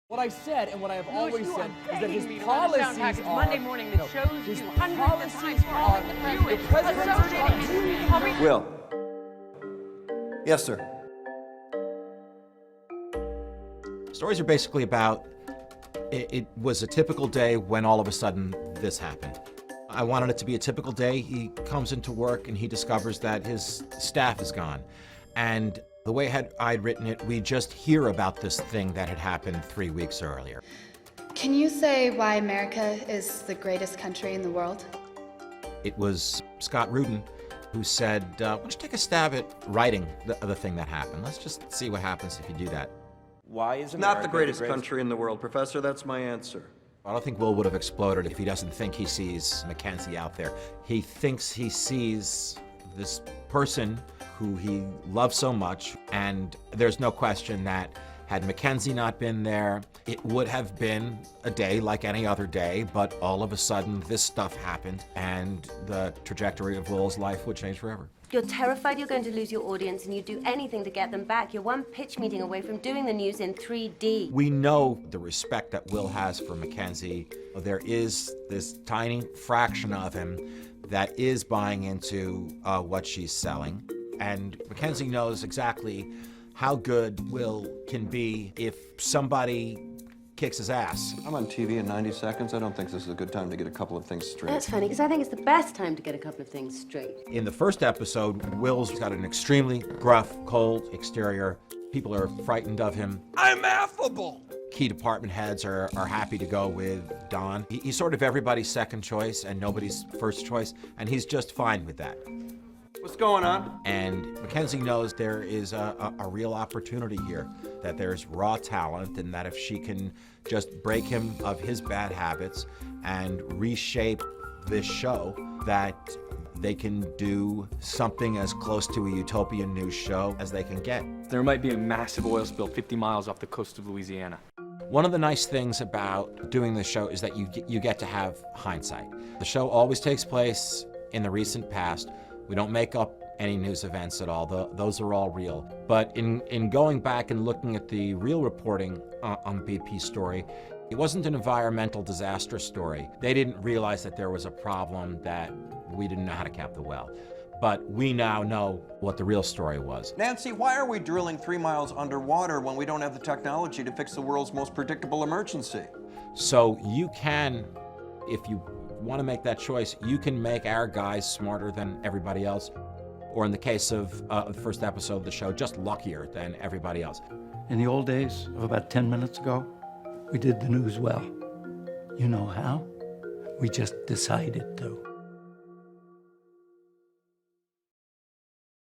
What I said and what I have always you said are is that his begging me to policies run a sound package are Monday morning that shows his you hundreds of times policies wrong with are the the president. Will. Yes, sir. Stories are basically about, it was a typical day when all of a sudden this happened. I wanted it to be a typical day. He comes into work and he discovers that his staff is gone. And the way I'd written it, we just hear about this thing that had happened 3 weeks earlier. Can you say why America is the greatest country in the world? It was Scott Rudin who said, why don't you take a stab at writing the thing that happened? Let's just see what happens if you do that. Why is America not the greatest country in the world, Professor? That's my answer. I don't think Will would have exploded if he doesn't think he sees Mackenzie out there. He thinks he sees this person who he loves so much, and there's no question that had Mackenzie not been there, it would have been a day like any other day, but all of a sudden this stuff happened and the trajectory of Will's life would change forever. You're terrified you're going to lose your audience and you'd do anything to get them back. You're one pitch meeting away from doing the news in 3D. We know the respect that Will has for Mackenzie. There is this tiny fraction of him that is buying into what she's selling. And Mackenzie knows exactly how good Will can be if somebody kicks his ass. I'm on TV in 90 seconds. I don't think this is a good time to get a couple of things straight. That's funny, because I think it's the best time to get a couple of things straight. In the first episode, Will's got an extremely gruff, cold exterior. People are frightened of him. I'm affable. Key department heads are happy to go with Don. He's sort of everybody's second choice and nobody's first choice, and he's just fine with that. What's going on? And Mackenzie knows there is a real opportunity here, that there's raw talent, and that if she can just break him of his bad habits and reshape this show, that they can do something as close to a utopian news show as they can get. There might be a massive oil spill 50 miles off the coast of Louisiana. One of the nice things about doing this show is that you get to have hindsight. The show always takes place in the recent past. We don't make up any news events at all. Those are all real. But in going back and looking at the real reporting on the BP story, it wasn't an environmental disaster story. They didn't realize that there was a problem, that we didn't know how to cap the well. But we now know what the real story was. Nancy, why are we drilling 3 miles underwater when we don't have the technology to fix the world's most predictable emergency? So you can, if you want to make that choice, you can make our guys smarter than everybody else, or in the case of the first episode of the show, just luckier than everybody else. In the old days of about 10 minutes ago, we did the news well. You know how? We just decided to.